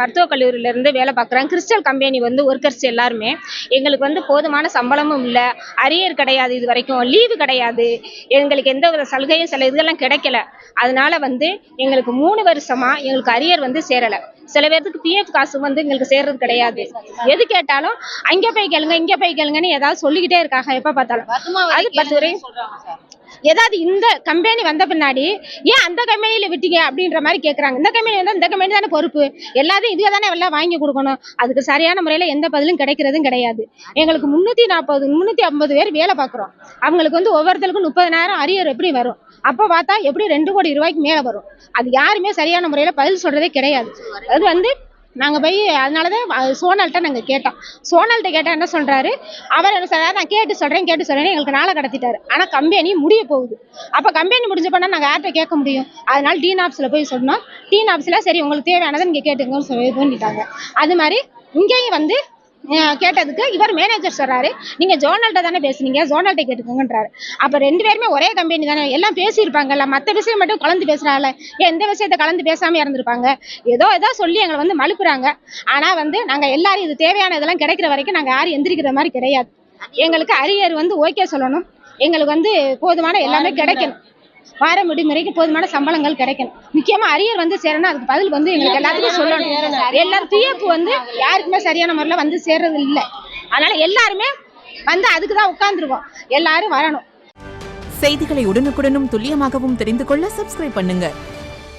மருத்துவக் கல்லூரியிலேருந்து வேலை பார்க்குறேன். கிறிஸ்டல் கம்பெனி ஒர்க்கர்ஸ் எல்லாருமே எங்களுக்கு போதுமான சம்பளமும் இல்லை, அரியர் கிடையாது, இது வரைக்கும் லீவு கிடையாது, எங்களுக்கு எந்த ஒரு சலுகையும் சில இதெல்லாம் கிடைக்கல. அதனால எங்களுக்கு 3 வருஷமா எங்களுக்கு அரியர் சேரலை. சில பேருக்கு பிஎஃப் காசு எங்களுக்கு சேர்றது கிடையாது. எது கேட்டாலும் அங்கே போய் கேளுங்க இங்கே போய் கேளுங்கன்னு ஏதாவது சொல்லிக்கிட்டே இருக்காங்க எப்போ பார்த்தாலும். அது 10 வரை ஏதாவது இந்த கம்பெனி வந்த பின்னாடி ஏன் அந்த கம்பெனியில விட்டீங்க அப்படின்ற மாதிரி கேட்குறாங்க. இந்த கம்பெனி இந்த கம்பெனி தானே பொறுப்பு, எல்லாத்தையும் இதுவே தானே எல்லாம் வாங்கி கொடுக்கணும். அதுக்கு சரியான முறையில் எந்த பதிலும் கிடைக்கிறதும் கிடையாது. எங்களுக்கு 340 350 பேர் வேலை பார்க்குறோம். அவங்களுக்கு ஒவ்வொருத்தருக்கும் 30,000 அரியர் எப்படி வரும்? அப்போ பார்த்தா எப்படி 2 கோடி ரூபாய்க்கு மேலே வரும். அது யாருமே சரியான முறையில் பதில் சொல்றதே கிடையாது. அது நாங்கள் போய் அதனாலதான் சோனல்கிட்ட நாங்கள் கேட்டோம். சோனல்கிட்ட கேட்டால் என்ன சொல்றாரு, அவர் என்ன சொல்றாரு, நான் கேட்டு சொல்றேன் எங்களுக்கு நாளை கடத்திட்டாரு. ஆனால் கம்பெனி முடிய போகுது. அப்போ கம்பெனி முடிஞ்ச போனால் நாங்கள் யார்கிட்ட கேட்க முடியும்? அதனால டீன் ஆஃபீஸில் போய் சொன்னோம். டீன் ஆஃபீஸில் சரி உங்களுக்கு தேவையானதை நீங்கள் கேட்டுங்கன்னு சொல்லி பண்ணிட்டாங்க. அது மாதிரி இங்கேயும் கேட்டதுக்கு இவர் மேனேஜர் சொல்றாரு, நீங்க ஜோனல்கிட்ட தானே பேசுனீங்க, ஜோனல்கிட்ட கேட்டுக்கோங்கன்றாரு. அப்ப 2 பேருமே ஒரே கம்பெனி தானே, எல்லாம் பேசியிருப்பாங்கல்ல, மற்ற விஷயம் மட்டும் கலந்து பேசுறாங்கல்ல, எந்த விஷயத்த கலந்து பேசாம இருந்திருப்பாங்க. ஏதோ சொல்லி எங்களை மழுப்புறாங்க. ஆனா நாங்க எல்லாரும் இது தேவையான இதெல்லாம் கிடைக்கிற வரைக்கும் நாங்க யாரும் எந்திரிக்கிற மாதிரி கிடையாது. எங்களுக்கு அரியர் ஓகே சொல்லணும், எங்களுக்கு போதுமான எல்லாமே கிடைக்கணும், வார விடுமுறைக்கு போதுமான சம்பளங்கள் கிடைக்கணும். முக்கியமா அரியர் சேரணும், அதுக்கு பதில் எங்களுக்கு எல்லாத்துக்கும் சொல்லணும். எல்லாரும் பிஎஃப் யாருக்குமே சரியான முறையில் சேர்றது இல்லை. அதனால எல்லாருமே அதுக்குதான் உட்கார்ந்துருக்கோம். எல்லாரும் வரணும். செய்திகளை உடனுக்குடனும் துல்லியமாகவும் தெரிந்து கொள்ள சப்ஸ்கிரைப் பண்ணுங்க.